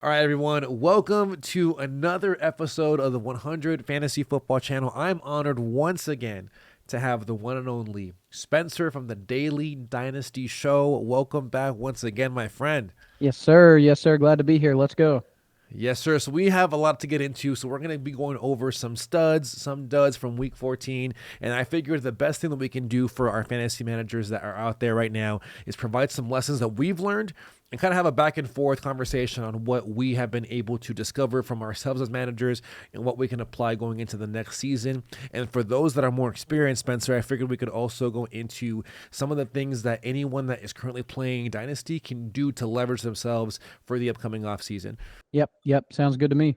All right, everyone. Welcome to another episode of the 100 Fantasy Football Channel. I'm honored once again to have the one and only Spencer from the Daily Dynasty Show. Welcome back once again, my friend. Yes, sir. Yes, sir. Glad to be here. Let's go. Yes, sir. So we have a lot to get into. So we're going to be going over some studs, some duds from week 14. And I figured the best thing that we can do for our fantasy managers that are out there right now is provide some lessons that we've learned and kind of have a back and forth conversation on what we have been able to discover from ourselves as managers and what we can apply going into the next season. And for those that are more experienced, Spencer, I figured we could also go into some of the things that anyone that is currently playing Dynasty can do to leverage themselves for the upcoming offseason. Yep. Sounds good to me.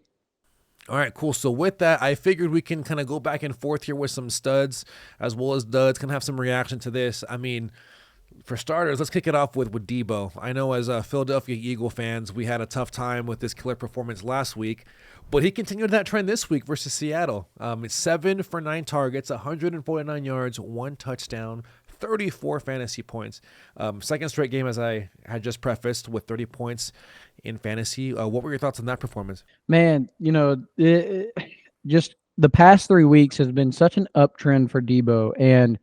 All right, cool. So with that, I figured we can kind of go back and forth here with some studs as well as duds, kind of have some reaction to this. I mean, for starters, let's kick it off with Debo. I know as Philadelphia Eagle fans, we had a tough time with this killer performance last week, but he continued that trend this week versus Seattle. It's 7 for 9 targets, 149 yards, 1 touchdown, 34 fantasy points. Second straight game, as I had just prefaced, with 30 points in fantasy. What were your thoughts on that performance? Man, just the past 3 weeks has been such an uptrend for Debo. And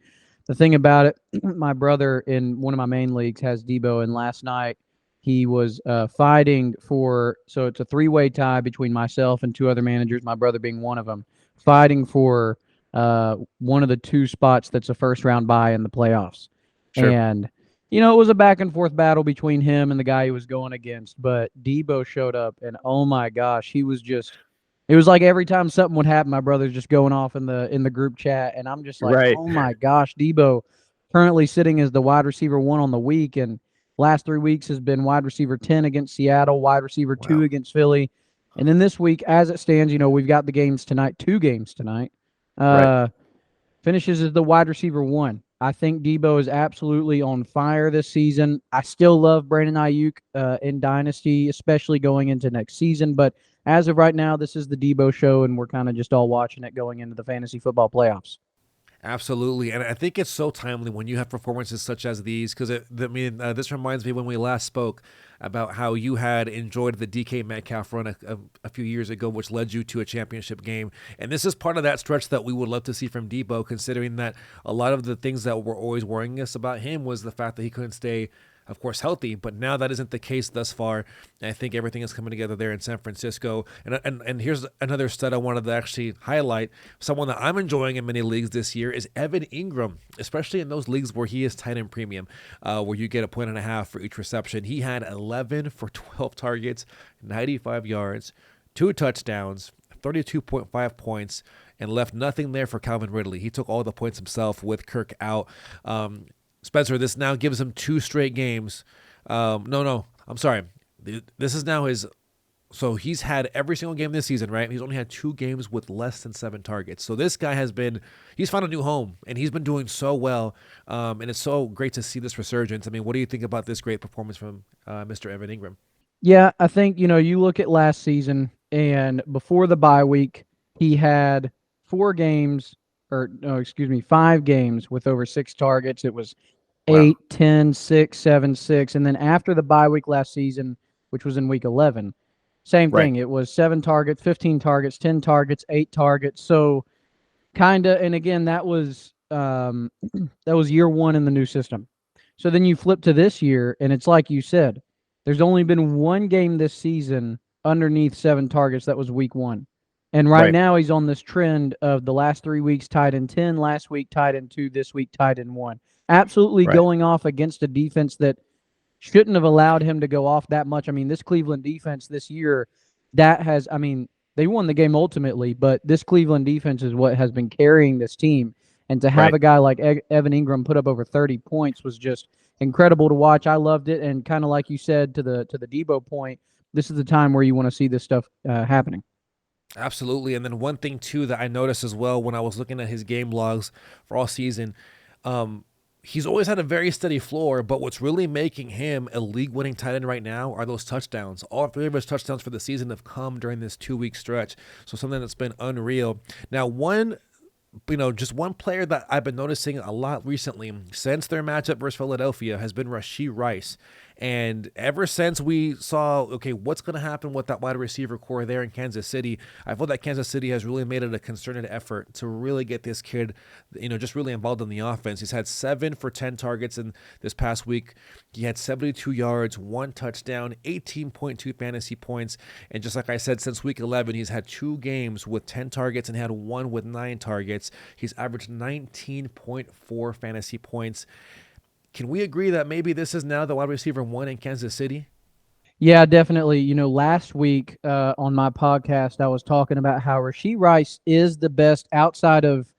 the thing about it, my brother in one of my main leagues has Debo, and last night he was fighting for. So it's a three-way tie between myself and two other managers, my brother being one of them, fighting for one of the two spots that's a first-round bye in the playoffs. Sure. And it was a back and forth battle between him and the guy he was going against. But Debo showed up, and oh my gosh, he was just. It was like every time something would happen, my brother's just going off in the group chat, and I'm just like, Right. oh my gosh, Debo, currently sitting as the wide receiver 1 on the week, and last 3 weeks has been wide receiver 10 against Seattle, wide receiver 2 Wow. against Philly, and then this week, as it stands, we've got the games tonight, 2 games tonight. Right. Uh, Finishes as the wide receiver 1. I think Debo is absolutely on fire this season. I still love Brandon Ayuk in Dynasty, especially going into next season. But as of right now, this is the Debo show, and we're kind of just all watching it going into the fantasy football playoffs. Absolutely, and I think it's so timely when you have performances such as these, because this reminds me when we last spoke about how you had enjoyed the DK Metcalf run a few years ago, which led you to a championship game, and this is part of that stretch that we would love to see from Debo, considering that a lot of the things that were always worrying us about him was the fact that he couldn't stay, of course, healthy, but now that isn't the case thus far. And I think everything is coming together there in San Francisco. And here's another stud I wanted to actually highlight. Someone that I'm enjoying in many leagues this year is Evan Ingram, especially in those leagues where he is tight end premium, where you get a point and a half for each reception. He had 11 for 12 targets, 95 yards, 2 touchdowns, 32.5 points, and left nothing there for Calvin Ridley. He took all the points himself with Kirk out. Spencer, this now gives him 2 straight games. No, I'm sorry. This is now his. So he's had every single game this season, right? He's only had 2 games with less than 7 targets. So this guy he's found a new home, and he's been doing so well. And it's so great to see this resurgence. I mean, what do you think about this great performance from Mr. Evan Ingram? Yeah, I think, you look at last season, and before the bye week, he had 4 games, or no, excuse me, 5 games with over 6 targets. It was Wow. 8, 10, 6, 7, 6. And then after the bye week last season, which was in week 11, same Right. thing. It was 7 targets, 15 targets, 10 targets, 8 targets. So kind of, and again, that was that was year 1 in the new system. So then you flip to this year, and it's like you said, there's only been 1 game this season underneath 7 targets. That was week 1. And right Right. now he's on this trend of the last 3 weeks tied in 10, last week tied in 2, this week tied in 1. Absolutely Right. going off against a defense that shouldn't have allowed him to go off that much. I mean, this Cleveland defense this year, they won the game ultimately, but this Cleveland defense is what has been carrying this team. And to have Right. a guy like Evan Ingram put up over 30 points was just incredible to watch. I loved it, and kind of like you said to the Debo point, this is the time where you want to see this stuff happening. Absolutely. And then one thing, too, that I noticed as well when I was looking at his game logs for all season, he's always had a very steady floor, but what's really making him a league-winning tight end right now are those touchdowns. All 3 of his touchdowns for the season have come during this 2-week stretch, so something that's been unreal. Now, just one player that I've been noticing a lot recently since their matchup versus Philadelphia has been Rashee Rice. And ever since we saw, okay, what's going to happen with that wide receiver core there in Kansas City, I feel that Kansas City has really made it a concerted effort to really get this kid, just really involved in the offense. He's had 7 for 10 targets in this past week. He had 72 yards, 1 touchdown, 18.2 fantasy points. And just like I said, since week 11, he's had 2 games with 10 targets and had 1 with 9 targets. He's averaged 19.4 fantasy points. Can we agree that maybe this is now the wide receiver 1 in Kansas City? Yeah, definitely. Last week on my podcast, I was talking about how Rashee Rice is the best outside of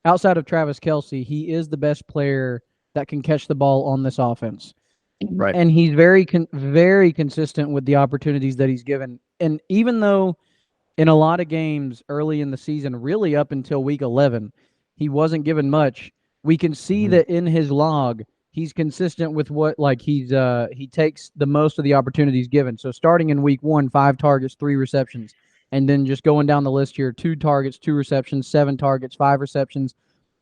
Travis Kelce. He is the best player that can catch the ball on this offense. Right. And he's very consistent with the opportunities that he's given. And even though in a lot of games early in the season, really up until week 11, he wasn't given much, we can see that in his log, he's consistent with what he takes the most of the opportunities given. So starting in week 1, 5 targets, 3 receptions, and then just going down the list here, 2 targets, 2 receptions, 7 targets, 5 receptions,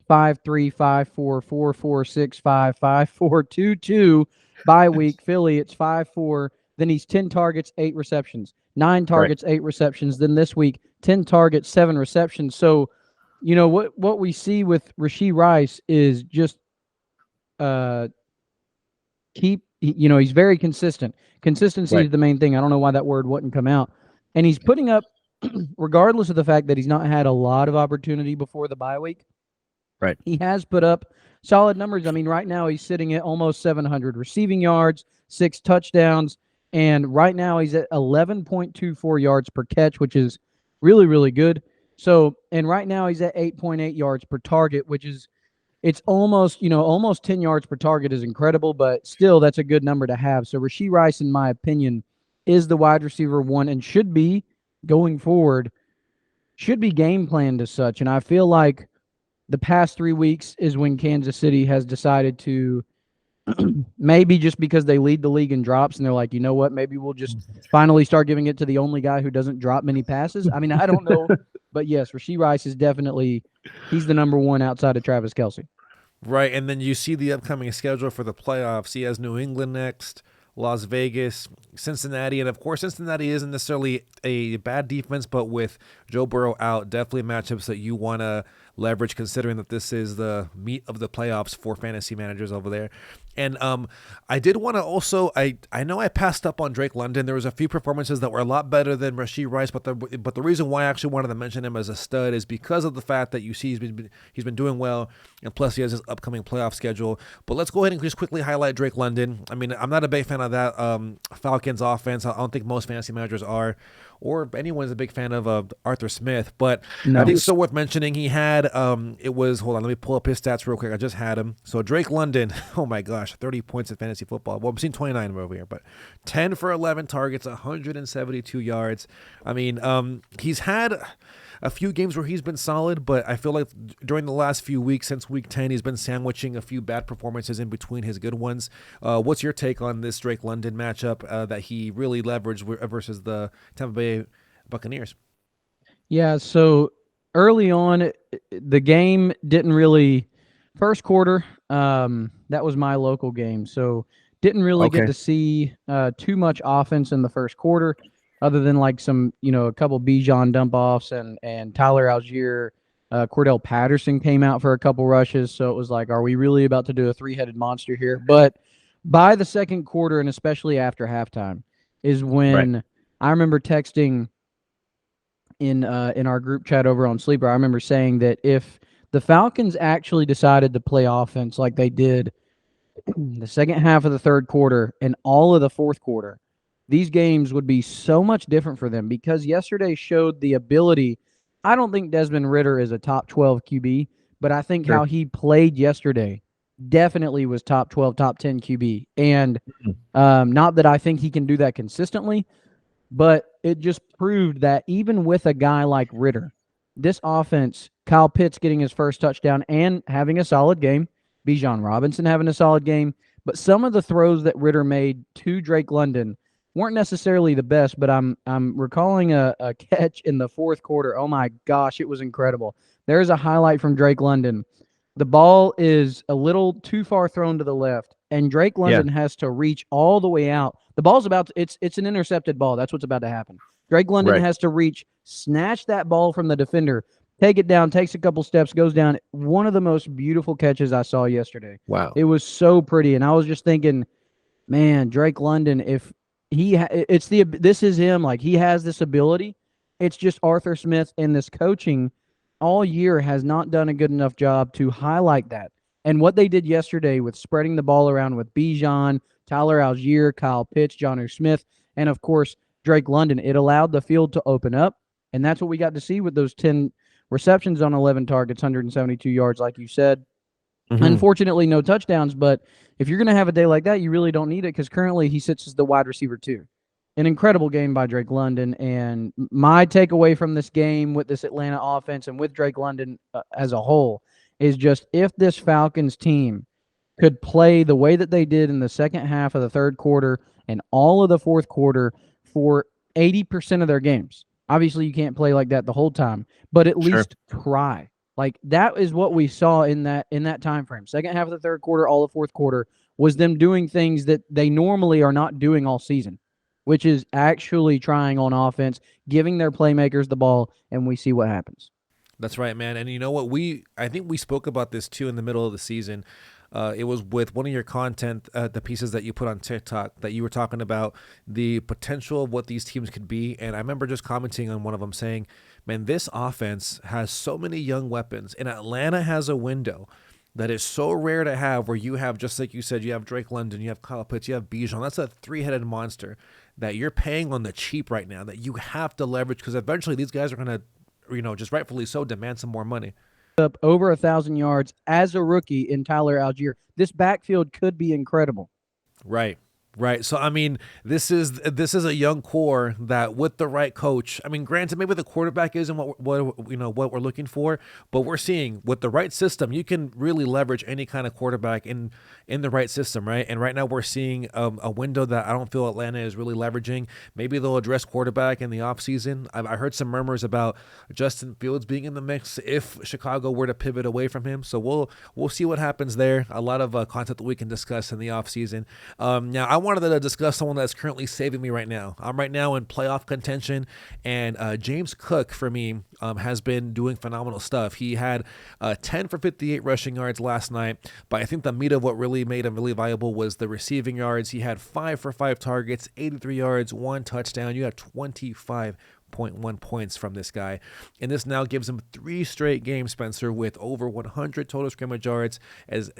5, 3, 5, 4, 4, 4, 6, 5, 5, 4, 2, 2. Bye week, Philly, it's 5, 4. Then he's 10 targets, 8 receptions, 9 targets, 8 receptions. Then this week, 10 targets, 7 receptions. So, what we see with Rashee Rice is just he's very consistent. Consistency is the main thing. I don't know why that word wouldn't come out. And he's putting up, regardless of the fact that he's not had a lot of opportunity before the bye week, right, he has put up solid numbers. I mean, right now he's sitting at almost 700 receiving yards, 6 touchdowns, and right now he's at 11.24 yards per catch, which is really, really good. So, and right now he's at 8.8 yards per target, which is, it's almost 10 yards per target is incredible, but still that's a good number to have. So Rashee Rice, in my opinion, is the wide receiver 1 and should be, going forward, should be game planned as such. And I feel like the past 3 weeks is when Kansas City has decided to maybe just because they lead the league in drops and they're like, you know what, maybe we'll just finally start giving it to the only guy who doesn't drop many passes. I mean, I don't know. But yes, Rashee Rice is definitely, he's the number 1 outside of Travis Kelce. Right, and then you see the upcoming schedule for the playoffs. He has New England next, Las Vegas, Cincinnati, and of course Cincinnati isn't necessarily a bad defense, but with Joe Burrow out, definitely matchups that you want to leverage, considering that this is the meat of the playoffs for fantasy managers over there. And I did want to also, I know I passed up on Drake London. There was a few performances that were a lot better than Rashee Rice, but the reason why I actually wanted to mention him as a stud is because of the fact that you see he's been doing well, and plus he has his upcoming playoff schedule. But let's go ahead and just quickly highlight Drake London. I mean, I'm not a big fan of that Falcons offense. I don't think most fantasy managers are, or anyone's a big fan of Arthur Smith, but I think it's still worth mentioning. He had, hold on, let me pull up his stats real quick. I just had him. So Drake London, oh my gosh, 30 points in fantasy football. Well, I'm seeing 29 over here, but 10 for 11 targets, 172 yards. I mean, he's had a few games where he's been solid, but I feel like during the last few weeks, since week 10, he's been sandwiching a few bad performances in between his good ones. What's your take on this Drake London matchup that he really leveraged versus the Tampa Bay Buccaneers? Yeah, so early on, the game didn't really, first quarter, that was my local game, so didn't really get to see too much offense in the first quarter, other than like some, a couple Bijan dump-offs and Tyler Algier, Cordell Patterson came out for a couple rushes, so it was like, are we really about to do a 3-headed monster here? But by the second quarter, and especially after halftime, is when I remember texting in our group chat over on Sleeper. I remember saying that if the Falcons actually decided to play offense like they did the second half of the third quarter and all of the fourth quarter, these games would be so much different for them, because yesterday showed the ability. I don't think Desmond Ridder is a top 12 QB, but I think how he played yesterday definitely was top 12, top 10 QB. And not that I think he can do that consistently, but it just proved that even with a guy like Ridder, this offense, Kyle Pitts getting his first touchdown and having a solid game, Bijan Robinson having a solid game, but some of the throws that Ridder made to Drake London weren't necessarily the best. But I'm recalling a catch in the fourth quarter. Oh my gosh, it was incredible. There's a highlight from Drake London. The ball is a little too far thrown to the left, and Drake Yeah. London has to reach all the way out. The ball's about to, it's an intercepted ball. That's what's about to happen. Drake London Right. has to reach, snatch that ball from the defender, take it down, takes a couple steps, goes down. One of the most beautiful catches I saw yesterday. Wow. It was so pretty, and I was just thinking, man, Drake London, if this is him. Like, he has this ability. It's just Arthur Smith and this coaching all year has not done a good enough job to highlight that. And what they did yesterday with spreading the ball around with Bijan, Tyler Algier, Kyle Pitts, Jonnu Smith, and of course Drake London, it allowed the field to open up, and that's what we got to see with those 10 receptions on 11 targets, 172 yards, like you said. Mm-hmm. Unfortunately, no touchdowns, but if you're going to have a day like that, you really don't need it because currently he sits as the wide receiver too. An incredible game by Drake London, and my takeaway from this game with this Atlanta offense and with Drake London as a whole is just if this Falcons team could play the way that they did in the second half of the third quarter and all of the fourth quarter for 80% of their games. Obviously, you can't play like that the whole time, but at least try. Like, that is what we saw in that time frame. Second half of the third quarter, all the fourth quarter was them doing things that they normally are not doing all season, which is actually trying on offense, giving their playmakers the ball, and we see what happens. That's right, man. And you know what? I think we spoke about this too in the middle of the season. It was with one of your content, the pieces that you put on TikTok, that you were talking about the potential of what these teams could be. And I remember just commenting on one of them saying, man, this offense has so many young weapons, and Atlanta has a window that is so rare to have, where you have, just like you said, you have Drake London, you have Kyle Pitts, you have Bijan. That's a three-headed monster that you're paying on the cheap right now that you have to leverage, because eventually these guys are going to, just rightfully so, demand some more money. Up over 1,000 yards as a rookie in Tyler Algier. This backfield could be incredible. Right. Right. So, I mean, this is a young core that, with the right coach, I mean, granted, maybe the quarterback isn't what we're looking for, but we're seeing with the right system, you can really leverage any kind of quarterback in the right system, right? And right now we're seeing a window that I don't feel Atlanta is really leveraging. Maybe they'll address quarterback in the offseason. I heard some murmurs about Justin Fields being in the mix if Chicago were to pivot away from him. So we'll see what happens there. A lot of content that we can discuss in the offseason. Now, I wanted to discuss someone that's currently saving me right now. I'm right now in playoff contention, and James Cook, for me, has been doing phenomenal stuff. He had 10 for 58 rushing yards last night, but I think the meat of what really made him really valuable was the receiving yards. He had 5 for 5 targets, 83 yards, 1 touchdown. You have 25.1 points from this guy, and this now gives him 3 straight games, Spencer, with over 100 total scrimmage yards, as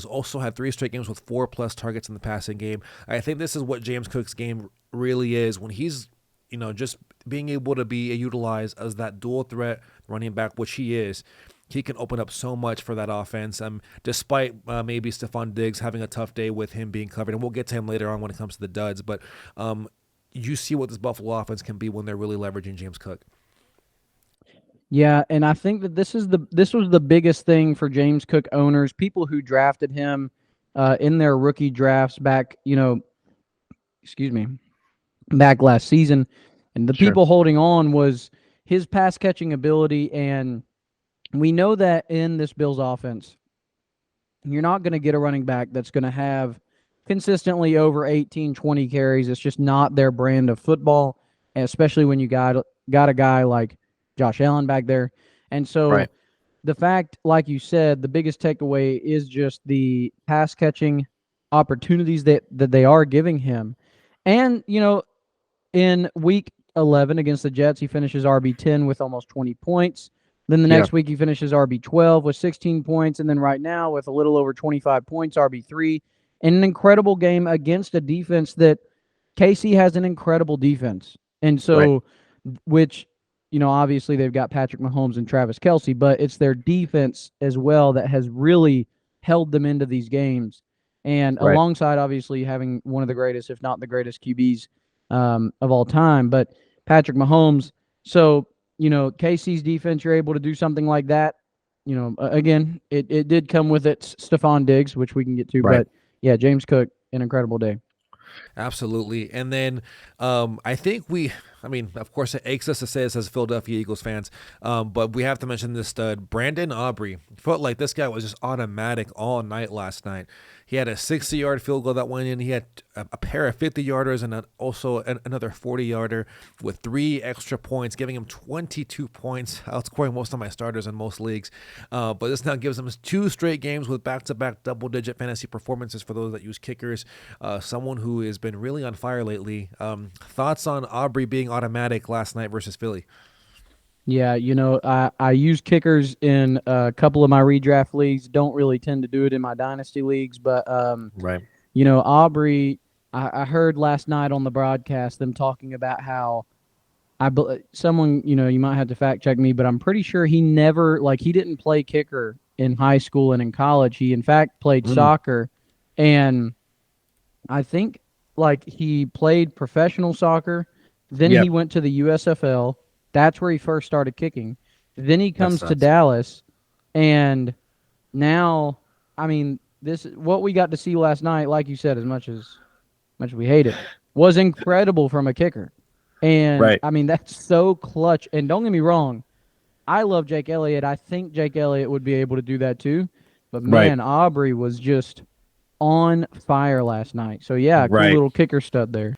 also had 3 straight games with 4+ targets in the passing game. I think this is what James Cook's game really is, when he's just being able to be utilized as that dual threat running back, which he is. He can open up so much for that offense, despite maybe Stephon Diggs having a tough day with him being covered, and we'll get to him later on when it comes to the duds, but you see what this Buffalo offense can be when they're really leveraging James Cook. Yeah, and I think that this was the biggest thing for James Cook owners, people who drafted him in their rookie drafts back, back last season. And the people holding on was his pass catching ability. And we know that in this Bills offense, you're not going to get a running back that's going to have consistently over 18, 20 carries. It's just not their brand of football, especially when you got a guy like Josh Allen back there. And so the fact, like you said, the biggest takeaway is just the pass catching opportunities that they are giving him. And, in week 11 against the Jets, he finishes RB10 with almost 20 points. Then the next week he finishes RB12 with 16 points. And then right now with a little over 25 points, RB3. In an incredible game against a defense that KC has an incredible defense. And so, which, obviously they've got Patrick Mahomes and Travis Kelce, but it's their defense as well that has really held them into these games. And alongside, obviously, having one of the greatest, if not the greatest QBs of all time, but Patrick Mahomes. So, KC's defense, you're able to do something like that. Again, it did come with it Stephon Diggs, which we can get to, but yeah, James Cook, an incredible day. Absolutely. And then I think I mean, of course, it aches us to say this as Philadelphia Eagles fans, but we have to mention this stud, Brandon Aubrey. Felt like this guy was just automatic all night last night. He had a 60-yard field goal that went in. He had a pair of 50-yarders and also another 40-yarder with 3 extra points, giving him 22 points, outscoring most of my starters in most leagues. But this now gives him 2 straight games with back-to-back double-digit fantasy performances for those that use kickers. Someone who has been really on fire lately. Thoughts on Aubrey being automatic last night versus Philly? Yeah, I use kickers in a couple of my redraft leagues. Don't really tend to do it in my dynasty leagues, but Right. Aubrey. I heard last night on the broadcast them talking about how someone you might have to fact check me, but I'm pretty sure he never he didn't play kicker in high school and in college. He in fact played soccer, and I think he played professional soccer. Then Yep. he went to the USFL. That's where he first started kicking. Then he comes to nuts. Dallas, and now, I mean, this what we got to see last night. Like you said, as much as we hate it, was incredible from a kicker. And Right. I mean, that's so clutch. And don't get me wrong, I love Jake Elliott. I think Jake Elliott would be able to do that too. But Right. man, Aubrey was just on fire last night. So yeah, cool Right. little kicker stud there.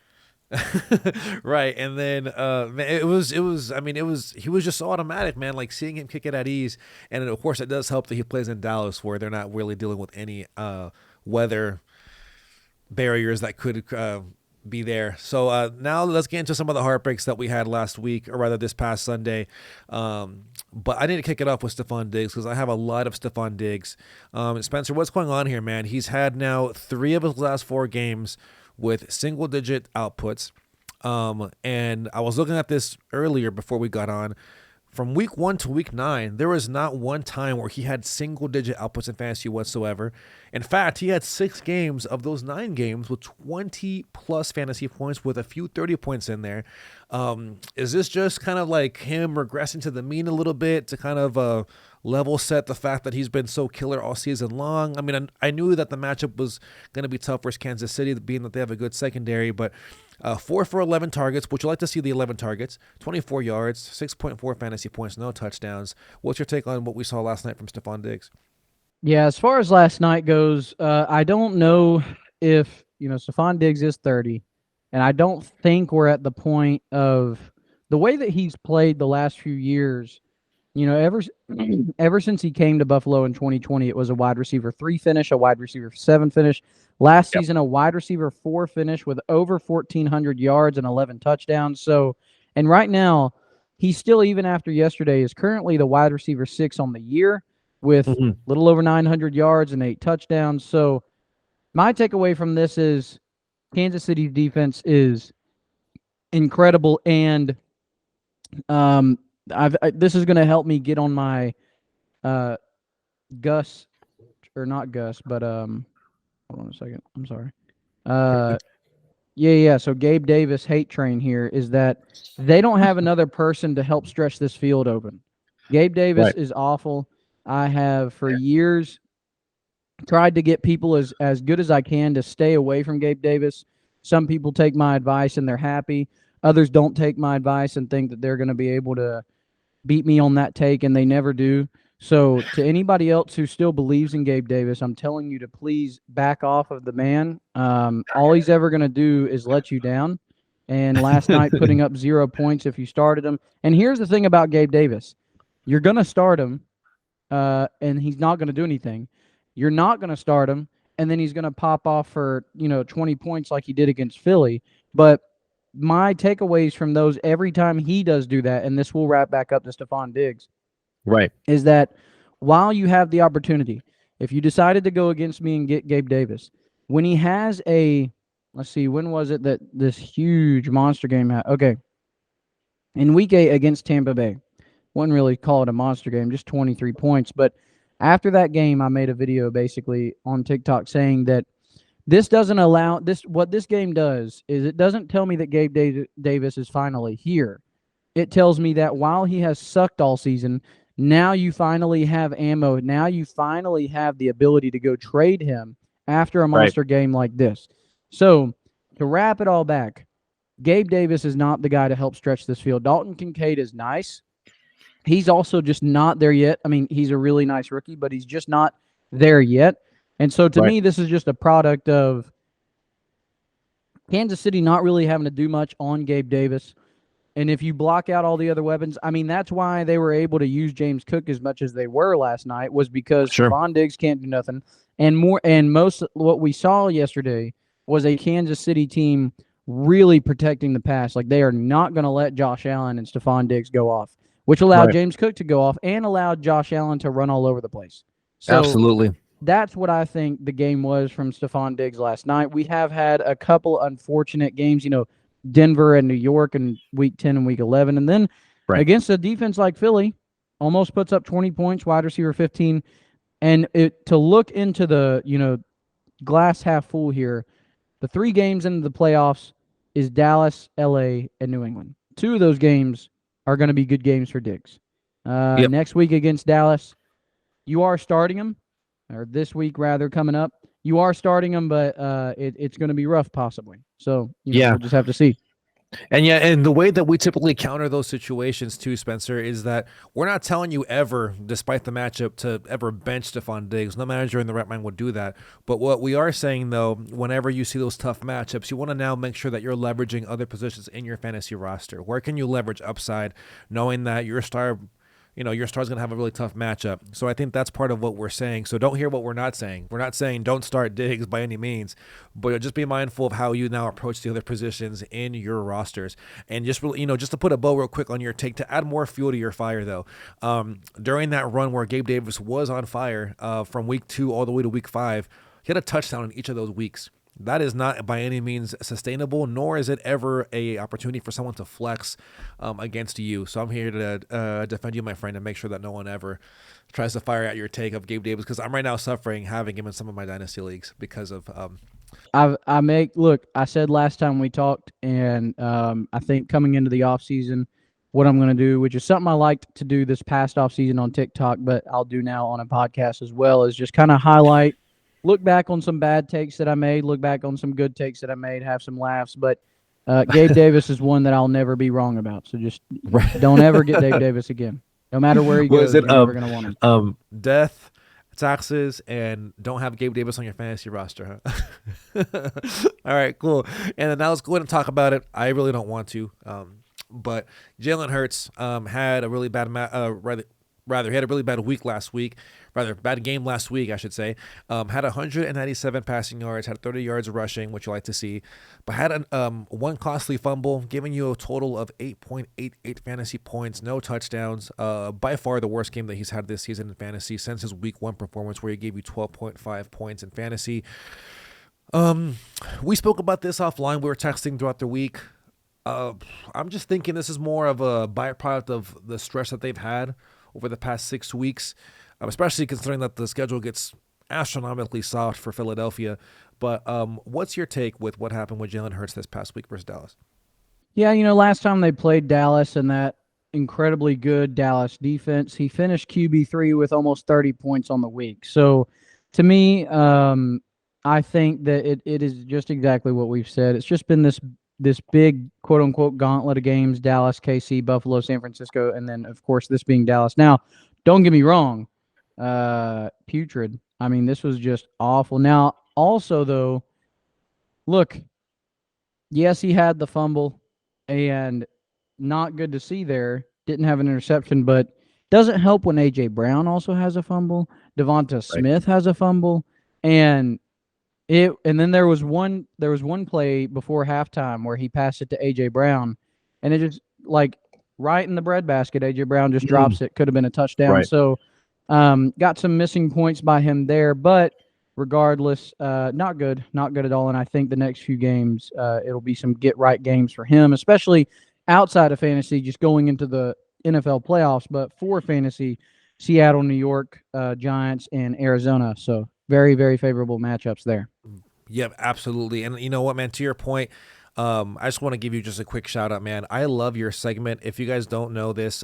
Right. And then man, it was I mean, he was just so automatic, man, like seeing him kick it at ease. And of course it does help that he plays in Dallas where they're not really dealing with any weather barriers that could be there. So now let's get into some of the heartbreaks that we had last week, or rather this past Sunday. But I need to kick it off with Stephon Diggs because I have a lot of Stephon Diggs. Spencer, what's going on here, man? He's had now 3 of his last 4 games with single-digit outputs. And I was looking at this earlier before we got on. From week 1 to week 9, there was not one time where he had single-digit outputs in fantasy whatsoever. In fact, he had 6 games of those 9 games with 20-plus fantasy points with a few 30 points in there. Is this just kind of like him regressing to the mean a little bit to kind of level set the fact that he's been so killer all season long? I mean, I knew that the matchup was going to be tough versus Kansas City, being that they have a good secondary, but 4 for 11 targets. Would you like to see the 11 targets? 24 yards, 6.4 fantasy points, no touchdowns. What's your take on what we saw last night from Stephon Diggs? Yeah, as far as last night goes, I don't know if, Stephon Diggs is 30, and I don't think we're at the point of the way that he's played the last few years. Ever since he came to Buffalo in 2020, it was a wide receiver 3 finish, a wide receiver 7 finish. Last season, a wide receiver 4 finish with over 1,400 yards and 11 touchdowns. So, and right now, he's still, even after yesterday, is currently the wide receiver 6 on the year with a little over 900 yards and 8 touchdowns. So, my takeaway from this is Kansas City's defense is incredible, and this is going to help me get on my Gus, or not Gus, but hold on a second. I'm sorry. Yeah. So Gabe Davis hate train here is that they don't have another person to help stretch this field open. Gabe Davis is awful. I have for years tried to get people as good as I can to stay away from Gabe Davis. Some people take my advice and they're happy. Others don't take my advice and think that they're going to be able to beat me on that take, and they never do. So to anybody else who still believes in Gabe Davis, I'm telling you to please back off of the man. All he's ever going to do is let you down. And last night, putting up 0 points if you started him. And here's the thing about Gabe Davis. You're going to start him, and he's not going to do anything. You're not going to start him, and then he's going to pop off for 20 points like he did against Philly. But my takeaways from those every time he does do that, and this will wrap back up to Stephon Diggs, Right. is that while you have the opportunity, if you decided to go against me and get Gabe Davis, when he has let's see, when was it that this huge monster game had? Okay. In week 8 against Tampa Bay. Wouldn't really call it a monster game, just 23 points. But after that game, I made a video basically on TikTok saying that this doesn't allow this. What this game does is it doesn't tell me that Gabe Davis is finally here. It tells me that while he has sucked all season, now you finally have ammo. Now you finally have the ability to go trade him after a monster game like this. So to wrap it all back, Gabe Davis is not the guy to help stretch this field. Dalton Kincaid is nice. He's also just not there yet. I mean, he's a really nice rookie, but he's just not there yet. And so to me, this is just a product of Kansas City not really having to do much on Gabe Davis. And if you block out all the other weapons, I mean, that's why they were able to use James Cook as much as they were last night, was because Stephon Diggs can't do nothing. And most what we saw yesterday was a Kansas City team really protecting the pass. Like, they are not going to let Josh Allen and Stephon Diggs go off, which allowed James Cook to go off and allowed Josh Allen to run all over the place. So Absolutely. That's what I think the game was from Stephon Diggs last night. We have had a couple unfortunate games, Denver and New York in Week 10 and Week 11. And then against a defense like Philly, almost puts up 20 points, wide receiver 15. And to look into the, glass half full here, the 3 games into the playoffs is Dallas, LA, and New England. 2 of those games are going to be good games for Diggs. Next week against Dallas, you are starting him, or this week rather coming up. You are starting him, but it's going to be rough possibly. So we'll just have to see. And the way that we typically counter those situations too, Spencer, is that we're not telling you ever, despite the matchup, to ever bench Stephon Diggs. No manager in the right mind would do that. But what we are saying, though, whenever you see those tough matchups, you want to now make sure that you're leveraging other positions in your fantasy roster. Where can you leverage upside, knowing that your star's going to have a really tough matchup. So I think that's part of what we're saying. So don't hear what we're not saying. We're not saying don't start Diggs by any means, but just be mindful of how you now approach the other positions in your rosters. And just really, just to put a bow real quick on your take, to add more fuel to your fire, though, during that run where Gabe Davis was on fire from week 2 all the way to week 5, he had a touchdown in each of those weeks. That is not by any means sustainable, nor is it ever a opportunity for someone to flex against you. So I'm here to defend you, my friend, and make sure that no one ever tries to fire at your take of Gabe Davis, because I'm right now suffering having him in some of my dynasty leagues because of. I said last time we talked, and I think coming into the offseason, what I'm going to do, which is something I liked to do this past offseason on TikTok, but I'll do now on a podcast as well, is just kind of highlight. Look back on some bad takes that I made, look back on some good takes that I made, have some laughs. But Gabe Davis is one that I'll never be wrong about. So just don't ever get Gabe Davis again. No matter where he goes, you're never going to want him. Death, taxes, and don't have Gabe Davis on your fantasy roster, huh? All right, cool. And then now let's go ahead and talk about it. I really don't want to. But Jalen Hurts had a really bad he had a really bad week last week. Bad game last week, I should say. Had 197 passing yards, had 30 yards rushing, which you like to see, but had one costly fumble, giving you a total of 8.88 fantasy points, no touchdowns. By far the worst game that he's had this season in fantasy since his week 1 performance, where he gave you 12.5 points in fantasy. We spoke about this offline. We were texting throughout the week. I'm just thinking this is more of a byproduct of the stress that they've had over the past 6 weeks, especially considering that the schedule gets astronomically soft for Philadelphia. But what's your take with what happened with Jalen Hurts this past week versus Dallas? Yeah, last time they played Dallas and that incredibly good Dallas defense, he finished QB3 with almost 30 points on the week. So to me, I think that it is just exactly what we've said. It's just been this big quote-unquote gauntlet of games: Dallas, KC, Buffalo, San Francisco, and then, of course, this being Dallas. Now, don't get me wrong, putrid. I mean, this was just awful. Now, also, though, look, yes, he had the fumble, and not good to see there. Didn't have an interception, but doesn't help when A.J. Brown also has a fumble. Devonta Smith has a fumble, and then there was one play before halftime where he passed it to A.J. Brown, and it just, like, right in the breadbasket, A.J. Brown just drops it. Could have been a touchdown. So got some missing points by him there, but regardless, not good at all. And I think the next few games, it'll be some get-right games for him, especially outside of fantasy, just going into the NFL playoffs. But for fantasy, Seattle, New York, Giants, and Arizona. So very, very favorable matchups there. Yeah, absolutely. And you know what, man, to your point, I just want to give you just a quick shout out, man. I love your segment. If you guys don't know this,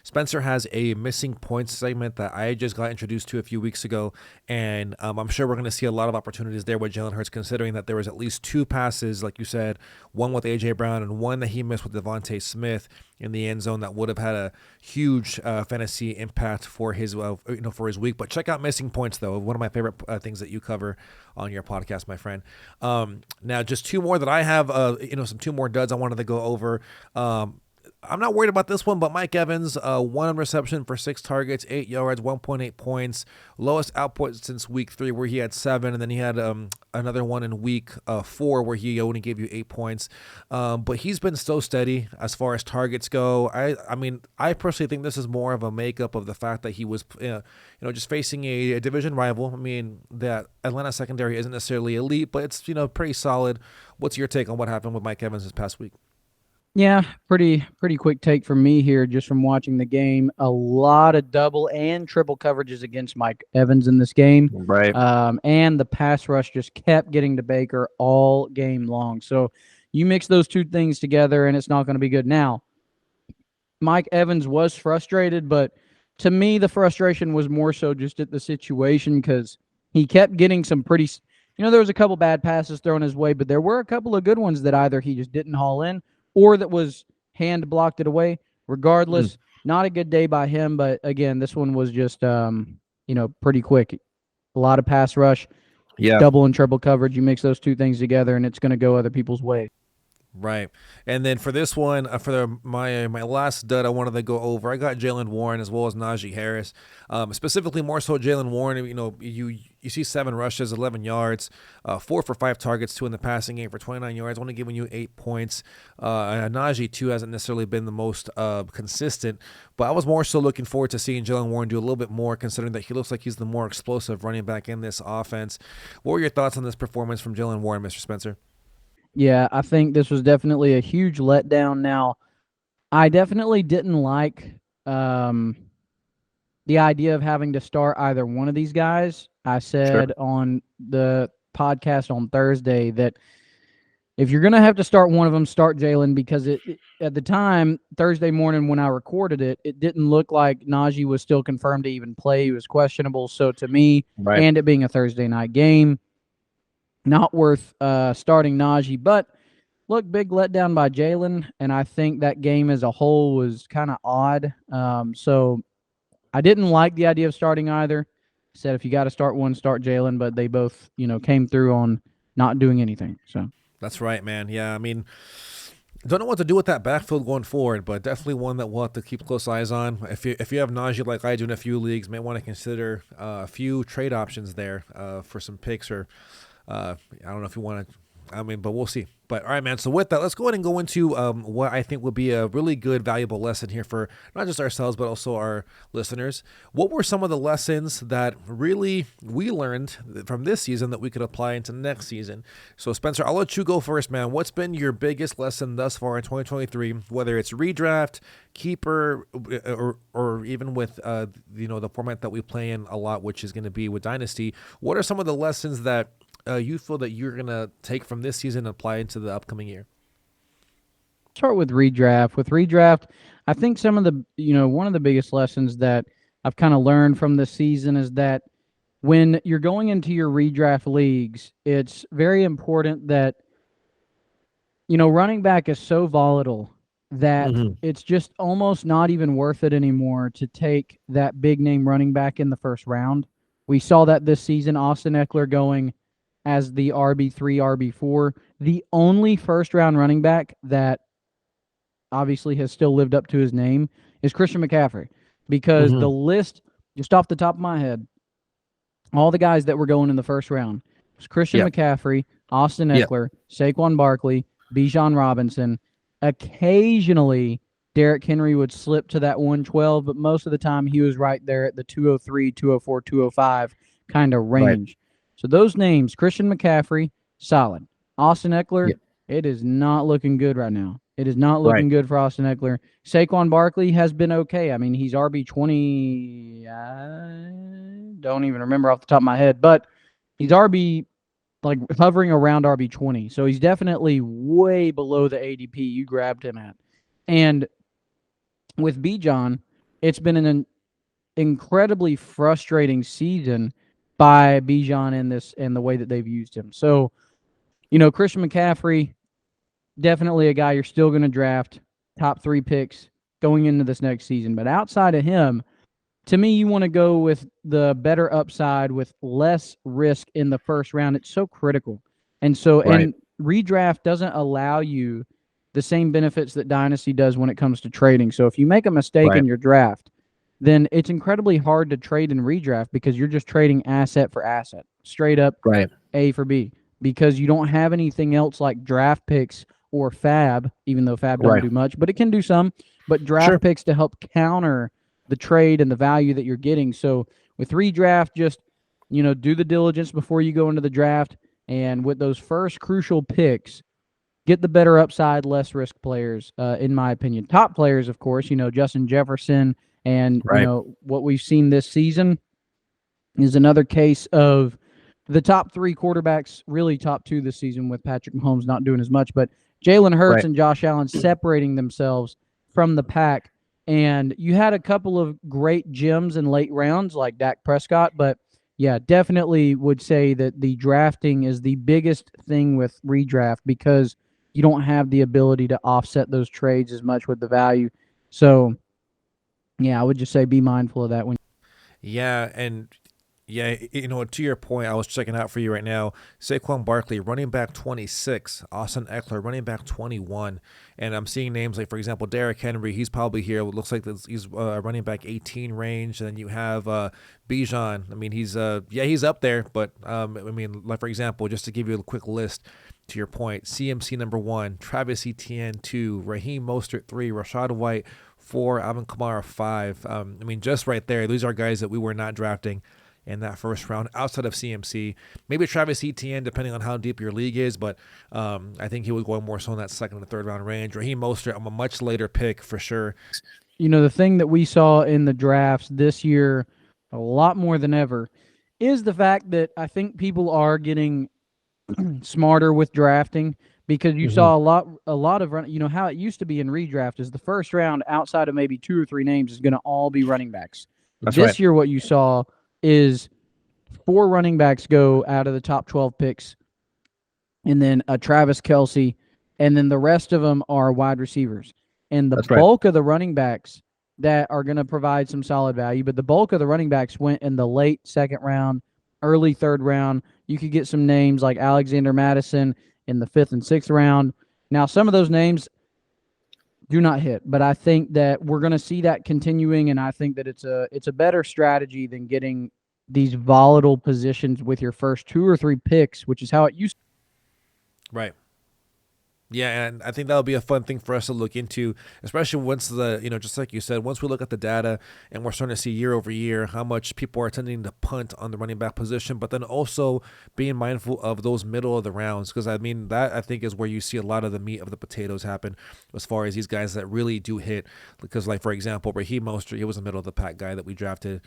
Spencer has a missing points segment that I just got introduced to a few weeks ago, and I'm sure we're going to see a lot of opportunities there with Jalen Hurts, considering that there was at least 2 passes, like you said, one with AJ Brown and one that he missed with Devontae Smith in the end zone that would have had a huge fantasy impact for his for his week. But check out missing points, though, one of my favorite things that you cover on your podcast, my friend. Now just 2 more that I have, some 2 more duds I wanted to go over. I'm not worried about this one, but Mike Evans, 1 reception for 6 targets, 8 yards, 1.8 points, lowest output since week 3 where he had 7, and then he had another one in week 4 where he only gave you 8 points. But he's been so steady as far as targets go. I personally think this is more of a makeup of the fact that he was, just facing a division rival. I mean, that Atlanta secondary isn't necessarily elite, but it's, pretty solid. What's your take on what happened with Mike Evans this past week? Yeah, pretty quick take from me here, just from watching the game. A lot of double and triple coverages against Mike Evans in this game. Right. And the pass rush just kept getting to Baker all game long. So you mix those 2 things together, and it's not going to be good. Now, Mike Evans was frustrated, but to me, the frustration was more so just at the situation because he kept getting some pretty there was a couple bad passes thrown his way, but there were a couple of good ones that either he just didn't haul in or that was hand blocked it away. Regardless, not a good day by him. But again, this one was just, pretty quick. A lot of pass rush, double and triple coverage. You mix those 2 things together, and it's going to go other people's way. Right. And then for this one, my last dud I wanted to go over, I got Jaylen Warren as well as Najee Harris. Specifically more so Jaylen Warren, you see 7 rushes, 11 yards, 4 for 5 targets, 2 in the passing game for 29 yards, only giving you 8 points. Najee, too, hasn't necessarily been the most consistent, but I was more so looking forward to seeing Jaylen Warren do a little bit more, considering that he looks like he's the more explosive running back in this offense. What were your thoughts on this performance from Jaylen Warren, Mr. Spencer? Yeah, I think this was definitely a huge letdown. Now, I definitely didn't like the idea of having to start either one of these guys. I said on the podcast on Thursday that if you're going to have to start one of them, start Jaylen, because at the time, Thursday morning when I recorded it, it didn't look like Najee was still confirmed to even play. He was questionable. So to me, and it being a Thursday night game, not worth starting Najee. But look, big letdown by Jaylen, and I think that game as a whole was kind of odd. So I didn't like the idea of starting either. Said if you got to start one, start Jaylen, but they both, came through on not doing anything. So that's right, man. Yeah, I mean, don't know what to do with that backfield going forward, but definitely one that we'll have to keep close eyes on. If you have Najee like I do in a few leagues, may want to consider a few trade options there for some picks, or I don't know if you want to. But we'll see. But all right, man. So with that, let's go ahead and go into what I think would be a really good, valuable lesson here for not just ourselves, but also our listeners. What were some of the lessons that really we learned from this season that we could apply into next season? So Spencer, I'll let you go first, man. What's been your biggest lesson thus far in 2023, whether it's redraft, keeper, or even with the format that we play in a lot, which is going to be with Dynasty? What are some of the lessons that you feel that you're going to take from this season and apply into the upcoming year? Start with redraft. With redraft, I think some of the, one of the biggest lessons that I've kind of learned from this season is that when you're going into your redraft leagues, it's very important that, running back is so volatile that it's just almost not even worth it anymore to take that big name running back in the first round. We saw that this season, Austin Eckler going as the RB3, RB4. The only first-round running back that obviously has still lived up to his name is Christian McCaffrey, because the list, just off the top of my head, all the guys that were going in the first round was Christian McCaffrey, Austin Eckler, Saquon Barkley, Bijan Robinson. Occasionally, Derrick Henry would slip to that 112, but most of the time he was right there at the 203, 204, 205 kind of range. Right. So those names, Christian McCaffrey, solid. Austin Eckler, it is not looking good right now. It is not looking good for Austin Eckler. Saquon Barkley has been okay. I mean, he's RB20. I don't even remember off the top of my head, but he's RB like hovering around RB20. So he's definitely way below the ADP you grabbed him at. And with Bijan, it's been an incredibly frustrating season by Bijan in this and the way that they've used him. So, Christian McCaffrey, definitely a guy you're still going to draft, top 3 picks going into this next season. But outside of him, to me, you want to go with the better upside with less risk in the first round. It's so critical. And so, Right. and redraft doesn't allow you the same benefits that Dynasty does when it comes to trading. So if you make a mistake Right. in your draft, then it's incredibly hard to trade in redraft because you're just trading asset for asset, straight up Right. A for B, because you don't have anything else like draft picks or fab, even though fab don't Right. do much, but it can do some, but draft Sure. picks to help counter the trade and the value that you're getting. So with redraft, just, do the diligence before you go into the draft. And with those first crucial picks, get the better upside, less risk players, in my opinion. Top players, of course, Justin Jefferson. And, Right. what we've seen this season is another case of the top 3 quarterbacks, really top 2 this season with Patrick Mahomes not doing as much, but Jalen Hurts Right. and Josh Allen separating themselves from the pack. And you had a couple of great gems in late rounds like Dak Prescott, but yeah, definitely would say that the drafting is the biggest thing with redraft because you don't have the ability to offset those trades as much with the value. So, yeah, I would just say be mindful of that when. Yeah, and yeah, to your point, I was checking out for you right now. Saquon Barkley, running back 26. Austin Eckler, running back 21. And I'm seeing names like, for example, Derrick Henry. He's probably here. It looks like he's running back 18 range. And then you have Bijan. I mean, he's up there. But, like, for example, just to give you a quick list, to your point, CMC number 1, Travis Etienne 2, Raheem Mostert 3, Rashad White 4, Alvin Kamara 5. Just right there, these are guys that we were not drafting in that first round outside of CMC. Maybe Travis Etienne, depending on how deep your league is, but I think he was going more so in that second and third round range. Raheem Mostert, I'm a much later pick for sure. The thing that we saw in the drafts this year, a lot more than ever, is the fact that I think people are getting smarter with drafting because you saw a lot of run. How it used to be in redraft is the first round outside of maybe 2 or 3 names is going to all be running backs. That's This right. year, what you saw is 4 running backs go out of the top 12 picks, and then a Travis Kelce, and then the rest of them are wide receivers. And the That's right. bulk of the running backs that are going to provide some solid value, but the bulk of the running backs went in the late second round, early third round. You could get some names like Alexander Madison in the 5th and 6th round. Now, some of those names do not hit, but I think that we're going to see that continuing, and I think that it's a better strategy than getting these volatile positions with your first 2 or 3 picks, which is how it used to. Right. Yeah, and I think that'll be a fun thing for us to look into, especially once just like you said, once we look at the data and we're starting to see year over year how much people are tending to punt on the running back position, but then also being mindful of those middle of the rounds, because that I think is where you see a lot of the meat of the potatoes happen as far as these guys that really do hit. Because, like, for example, Raheem Mostert, he was a middle of the pack guy that we drafted.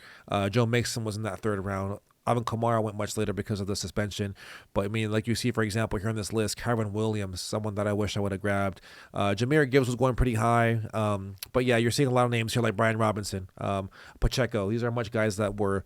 Joe Mixon was in that third round. Alvin Kamara went much later because of the suspension. But, like you see, for example, here on this list, Kyron Williams, someone that I wish I would have grabbed. Jameer Gibbs was going pretty high. But, yeah, you're seeing a lot of names here like Brian Robinson, Pacheco. These are much guys that were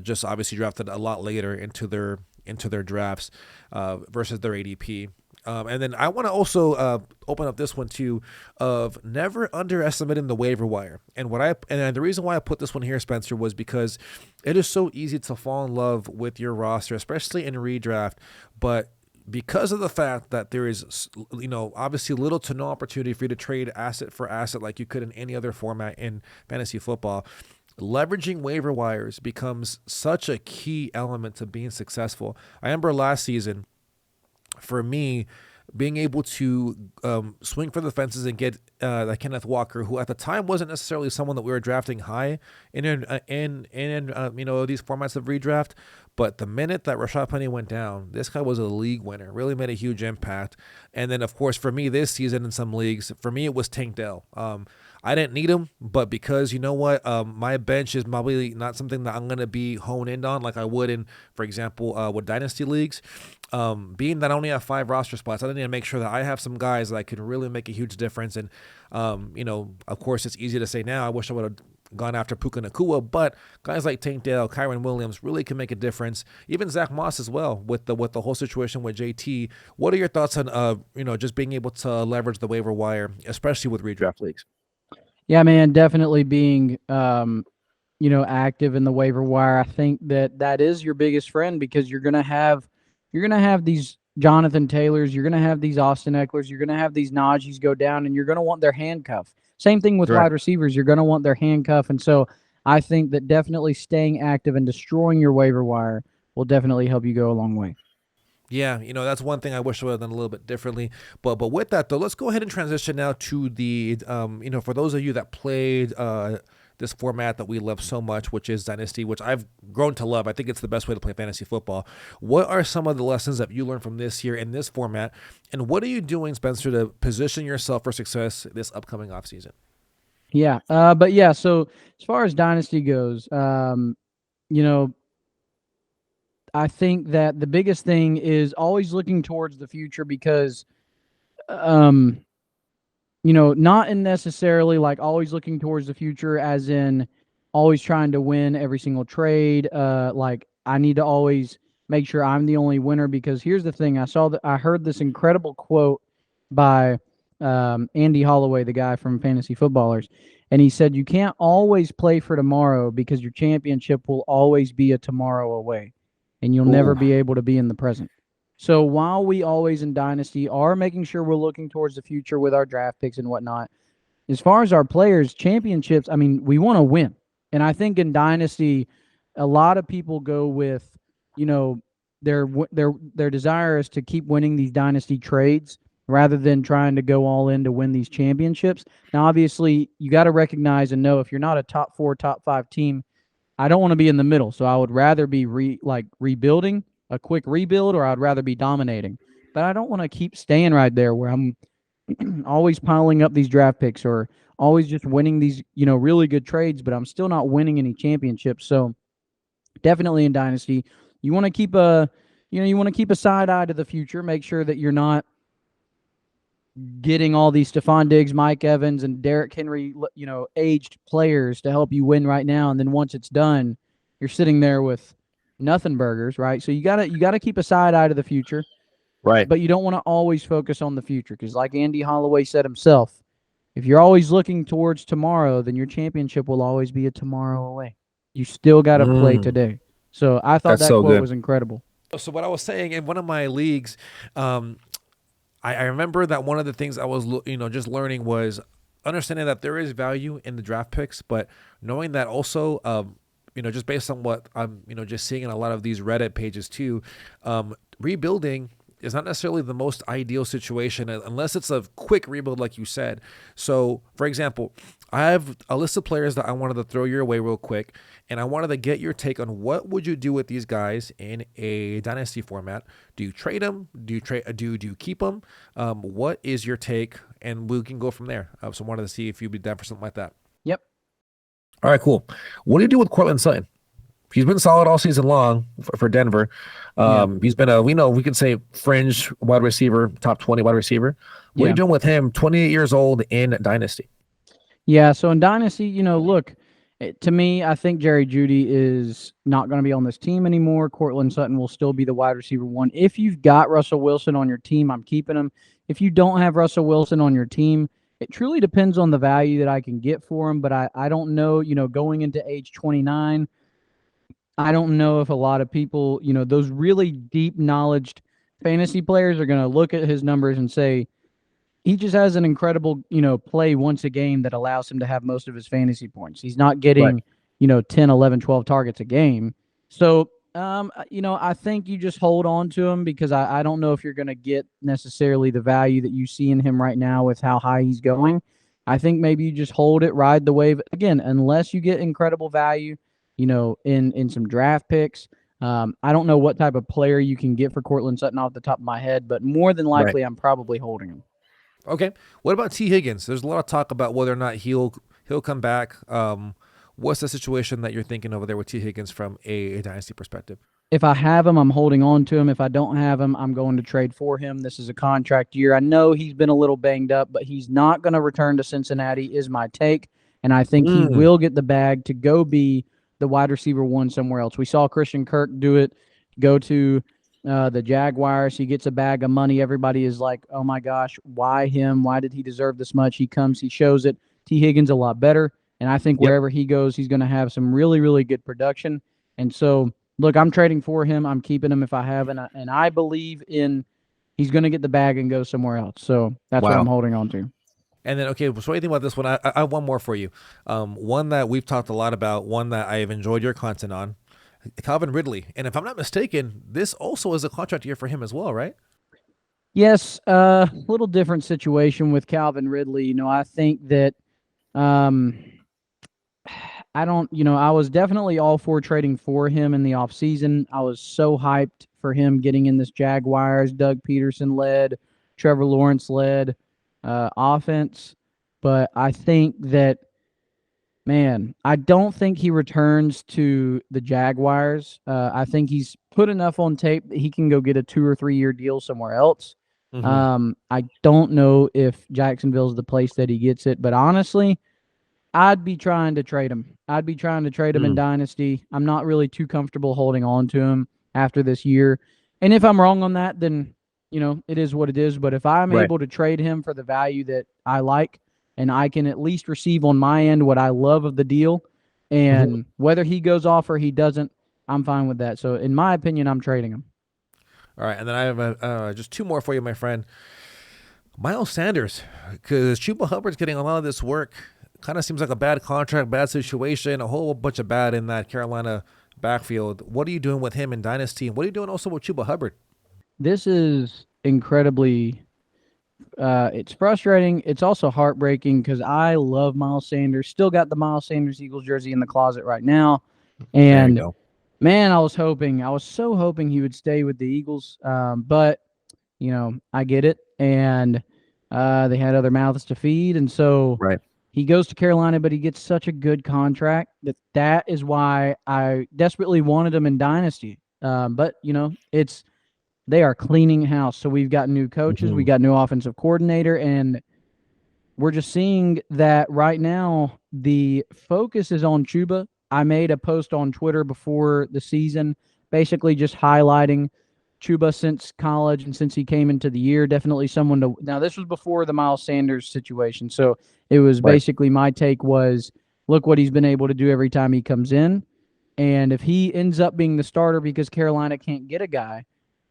just obviously drafted a lot later into their drafts versus their ADP. And then I want to also open up this one too of never underestimating the waiver wire. And the reason why I put this one here, Spencer, was because it is so easy to fall in love with your roster, especially in redraft. But because of the fact that there is, obviously little to no opportunity for you to trade asset for asset like you could in any other format in fantasy football, leveraging waiver wires becomes such a key element to being successful. I remember last season, for me, being able to swing for the fences and get like Kenneth Walker, who at the time wasn't necessarily someone that we were drafting high in these formats of redraft. But the minute that Rashad Penny went down, this guy was a league winner, really made a huge impact. And then, of course, for me this season in some leagues, for me it was Tank Dell. I didn't need him, but because you know what, my bench is probably not something that I'm going to be honed in on like I would in, for example, with Dynasty leagues. Being that I only have 5 roster spots, I need to make sure that I have some guys that can really make a huge difference. And, of course, it's easy to say now, I wish I would have gone after Puka Nakua, but guys like Tank Dell, Kyron Williams really can make a difference. Even Zach Moss as well with the whole situation with JT. What are your thoughts on just being able to leverage the waiver wire, especially with redraft leagues? Yeah, man, definitely being active in the waiver wire. I think that is your biggest friend, because you're gonna have these Jonathan Taylors, you're gonna have these Austin Ecklers, you're gonna have these Najees go down, and you're gonna want their handcuff. Same thing with wide receivers. You're gonna want their handcuff, and so I think that definitely staying active and destroying your waiver wire will definitely help you go a long way. Yeah, that's one thing I wish I would have done a little bit differently. But with that, though, let's go ahead and transition now to the, for those of you that played this format that we love so much, which is Dynasty, which I've grown to love. I think it's the best way to play fantasy football. What are some of the lessons that you learned from this year in this format? And what are you doing, Spencer, to position yourself for success this upcoming offseason? Yeah, so as far as Dynasty goes, I think that the biggest thing is always looking towards the future, because, not in necessarily like always looking towards the future as in always trying to win every single trade. Like I need to always make sure I'm the only winner, because here's the thing. I heard this incredible quote by Andy Holloway, the guy from Fantasy Footballers. And he said, you can't always play for tomorrow, because your championship will always be a tomorrow away, and you'll never be able to be in the present. So while we always in Dynasty are making sure we're looking towards the future with our draft picks and whatnot, as far as our players, championships, I mean, we want to win. And I think in Dynasty, a lot of people go with, their desire is to keep winning these Dynasty trades rather than trying to go all in to win these championships. Now, obviously, you got to recognize and know if you're not a top 4, top 5 team, I don't want to be in the middle. So I would rather be rebuilding, a quick rebuild, or I'd rather be dominating. But I don't want to keep staying right there where I'm always piling up these draft picks or always just winning these, really good trades, but I'm still not winning any championships. So definitely in Dynasty, you want to keep a side eye to the future. Make sure that you're not getting all these Stephon Diggs, Mike Evans, and Derrick Henry, aged players to help you win right now. And then once it's done, you're sitting there with nothing burgers, right? So you gotta keep a side eye to the future, right? But you don't want to always focus on the future, because like Andy Holloway said himself, if you're always looking towards tomorrow, then your championship will always be a tomorrow away. You still got to play today. So I thought that quote was incredible. So what I was saying in one of my leagues, I remember that one of the things I was, just learning was understanding that there is value in the draft picks, but knowing that also, just based on what I'm, just seeing in a lot of these Reddit pages too, rebuilding is not necessarily the most ideal situation unless it's a quick rebuild, like you said. So, for example, I have a list of players that I wanted to throw your way real quick, and I wanted to get your take on what would you do with these guys in a dynasty format. Do you trade them? Do you keep them? What is your take? And we can go from there. So I wanted to see if you'd be down for something like that. Yep. All right, cool. What do you do with Courtland Sutton? He's been solid all season long for Denver. He's been we can say fringe wide receiver, top 20 wide receiver. What are you doing with him? 28 years old in Dynasty. Yeah, so in Dynasty, look, to me, I think Jerry Jeudy is not going to be on this team anymore. Courtland Sutton will still be the wide receiver 1. If you've got Russell Wilson on your team, I'm keeping him. If you don't have Russell Wilson on your team, it truly depends on the value that I can get for him. But I don't know, going into age 29, I don't know if a lot of people, those really deep knowledged fantasy players are going to look at his numbers and say, he just has an incredible, play once a game that allows him to have most of his fantasy points. He's not getting, 10, 11, 12 targets a game. So, I think you just hold on to him, because I don't know if you're going to get necessarily the value that you see in him right now with how high he's going. I think maybe you just hold it, ride the wave again, unless you get incredible value, in some draft picks. I don't know what type of player you can get for Cortland Sutton off the top of my head, but more than Right. likely, I'm probably holding him. Okay. What about T. Higgins? There's a lot of talk about whether or not he'll come back. What's the situation that you're thinking over there with T. Higgins from a dynasty perspective? If I have him, I'm holding on to him. If I don't have him, I'm going to trade for him. This is a contract year. I know he's been a little banged up, but he's not going to return to Cincinnati, is my take. And I think he Mm. will get the bag to go be the wide receiver one somewhere else. We saw Christian Kirk do it, go to the Jaguars. He gets a bag of money. Everybody is like, oh my gosh, why him? Why did he deserve this much? He comes, he shows it. T. Higgins a lot better. And I think Yep. wherever he goes, he's going to have some really, really good production. And so, look, I'm trading for him. I'm keeping him if I have, and I believe in he's going to get the bag and go somewhere else. So that's what I'm Wow. holding on to. And then, okay, so what do you think about this one? I have one more for you. One that we've talked a lot about, one that I have enjoyed your content on, Calvin Ridley. And if I'm not mistaken, this also is a contract year for him as well, right? Yes, little different situation with Calvin Ridley. I think that um, I don't, I was definitely all for trading for him in the offseason. I was so hyped for him getting in this Jaguars, Doug Peterson led, Trevor Lawrence led offense. But I think that, man, I don't think he returns to the Jaguars. I think he's put enough on tape that he can go get a 2 or 3 year deal somewhere else. Mm-hmm. I don't know if Jacksonville's the place that he gets it, but honestly, I'd be trying to trade him. I'd be trying to trade him in Mm. Dynasty. I'm not really too comfortable holding on to him after this year. And if I'm wrong on that, then, it is what it is. But if I'm Right. able to trade him for the value that I like and I can at least receive on my end what I love of the deal, Mm-hmm. and whether he goes off or he doesn't, I'm fine with that. So in my opinion, I'm trading him. All right, and then I have just two more for you, my friend. Miles Sanders, because Chuba Hubbard's getting a lot of this work. Kind of seems like a bad contract, bad situation, a whole bunch of bad in that Carolina backfield. What are you doing with him in Dynasty? And what are you doing also with Chuba Hubbard? This is incredibly it's frustrating. It's also heartbreaking because I love Miles Sanders. Still got the Miles Sanders Eagles jersey in the closet right now. There you And go. man, I was so hoping he would stay with the Eagles. But I get it. And they had other mouths to feed. And so Right. he goes to Carolina, but he gets such a good contract that is why I desperately wanted him in Dynasty. But they are cleaning house. So we've got new coaches, we Mm-hmm. got new offensive coordinator, and we're just seeing that right now the focus is on Chuba. I made a post on Twitter before the season, basically just highlighting Chuba since college and since he came into the year. Definitely someone to. Now, this was before the Miles Sanders situation. So it was Right. basically my take was look what he's been able to do every time he comes in. And if he ends up being the starter because Carolina can't get a guy,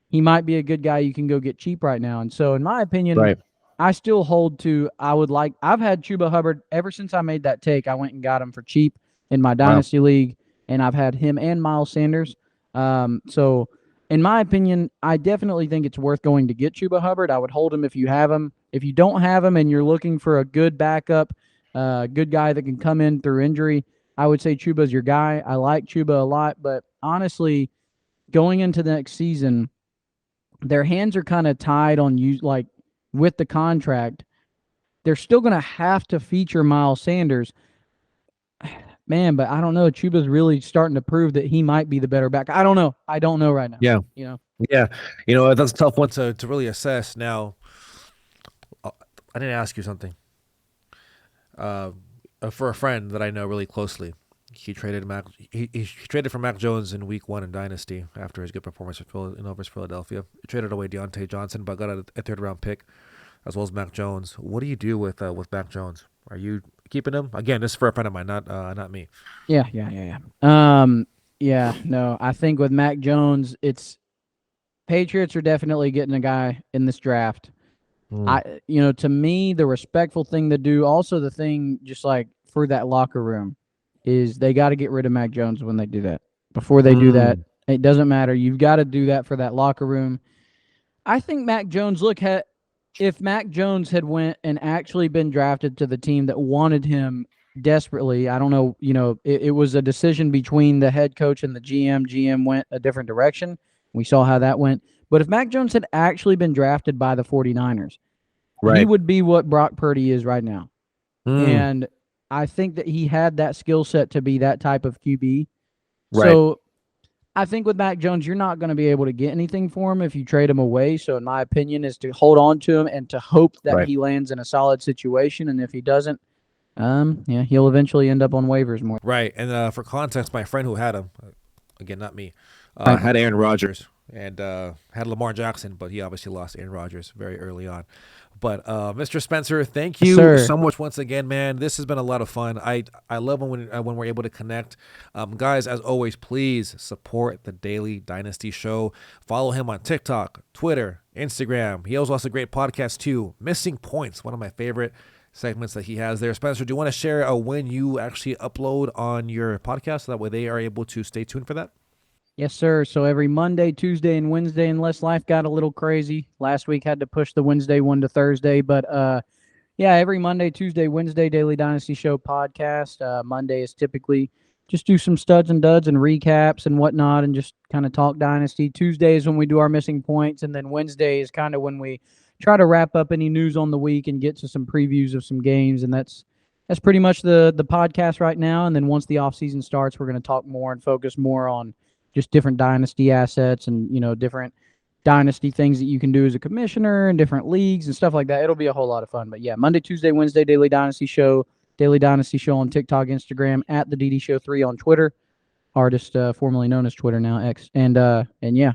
he might be a good guy you can go get cheap right now. And so, in my opinion, Right. I still hold to I've had Chuba Hubbard ever since I made that take. I went and got him for cheap in my Wow. Dynasty League, and I've had him and Miles Sanders. So, in my opinion, I definitely think it's worth going to get Chuba Hubbard. I would hold him if you have him. If you don't have him and you're looking for a good backup, good guy that can come in through injury, I would say Chuba's your guy. I like Chuba a lot, but honestly, going into the next season, their hands are kind of tied on you, like with the contract. They're still going to have to feature Miles Sanders, man. But I don't know. Chuba's really starting to prove that he might be the better back. I don't know. I don't know right now. Yeah. You know. Yeah. That's a tough one to really assess. Now, I didn't ask you something. For a friend that I know really closely, he traded he traded for Mac Jones in Week 1 in Dynasty after his good performance over Philadelphia. He traded away Deontay Johnson, but got a third round pick as well as Mac Jones. What do you do with Mac Jones? Are you keeping him? Again, this is for a friend of mine, not me. Yeah. Yeah. No, I think with Mac Jones, it's Patriots are definitely getting a guy in this draft. To me, the respectful thing to do, also the thing just like for that locker room, is they got to get rid of Mac Jones when they do that. Before they do that, it doesn't matter. You've got to do that for that locker room. I think Mac Jones, look, if Mac Jones had went and actually been drafted to the team that wanted him desperately, I don't know, it was a decision between the head coach and the GM. GM went a different direction. We saw how that went. But if Mac Jones had actually been drafted by the 49ers, he would be what Brock Purdy is right now. And I think that he had that skill set to be that type of QB. Right. So I think with Mac Jones, you're not going to be able to get anything for him if you trade him away. So in my opinion is to hold on to him and to hope that he lands in a solid situation. And if he doesn't, he'll eventually end up on waivers more. Right. And for context, my friend who had him, again, not me, had Aaron Rodgers and had Lamar Jackson, but he obviously lost Aaron Rodgers very early on. But Mr. Spencer, thank you so much once again, man. This has been a lot of fun. I love when we're able to connect. Guys, as always, please support the Daily Dynasty Show. Follow him on TikTok, Twitter, Instagram. He also has a great podcast too, Missing Points, one of my favorite segments that he has there. Spencer, do you want to share when you actually upload on your podcast so that way they are able to stay tuned for that? Yes, sir. So every Monday, Tuesday, and Wednesday, unless life got a little crazy. Last week had to push the Wednesday one to Thursday. But, every Monday, Tuesday, Wednesday, Daily Dynasty Show podcast. Monday is typically just do some studs and duds and recaps and whatnot and just kind of talk Dynasty. Tuesday is when we do our missing points. And then Wednesday is kind of when we try to wrap up any news on the week and get to some previews of some games. And that's pretty much the podcast right now. And then once the offseason starts, we're going to talk more and focus more on just different dynasty assets and, different dynasty things that you can do as a commissioner and different leagues and stuff like that. It'll be a whole lot of fun. But yeah, Monday, Tuesday, Wednesday, Daily Dynasty Show, Daily Dynasty Show on TikTok, Instagram, at the DD Show 3 on Twitter, artist formerly known as Twitter now, X. And yeah.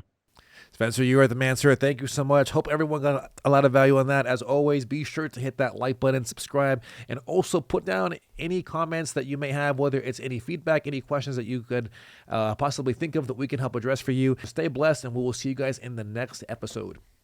Spencer, you are the man, sir. Thank you so much. Hope everyone got a lot of value on that. As always, be sure to hit that like button, subscribe, and also put down any comments that you may have, whether it's any feedback, any questions that you could possibly think of that we can help address for you. Stay blessed, and we will see you guys in the next episode.